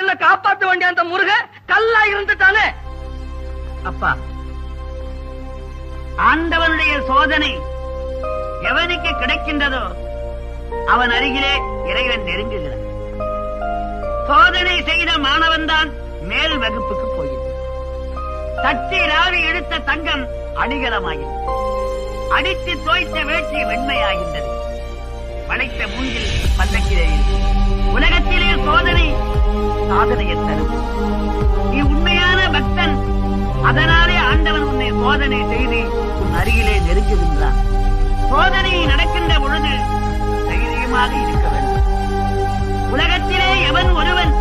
உன்னை காப்பாற்ற வேண்டிய அந்த முருக கல்லா இருந்துட்டானே. அப்பா, ஆண்டவனுடைய சோதனை எவனுக்கு கிடைக்கின்றதோ அவன் அருகிலே இறைவன் நெருங்குகிறான். சோதனை செய்த மாணவன் தான் மேல் வகுப்புக்கு போகிறது. தட்டி ராவி எடுத்த தங்கம் அடிகலமாகிறது. அடித்து தோய்த்த வேட்சி வெண்மையாகின்றது. படைத்த மூங்கில் பல்லக்கிலே உலகத்திலே சோதனை சாதனையை தரும். நீ உண்மையான பக்தன், அதனாலே ஆண்டவன் உன்னை சோதனை செய்து உன் அருகிலே நெருங்குகின்றான். சோதனை நடக்கின்ற பொழுது தைரியமாக இருக்க வேண்டும். உலகத்திலே எவன் ஒருவன்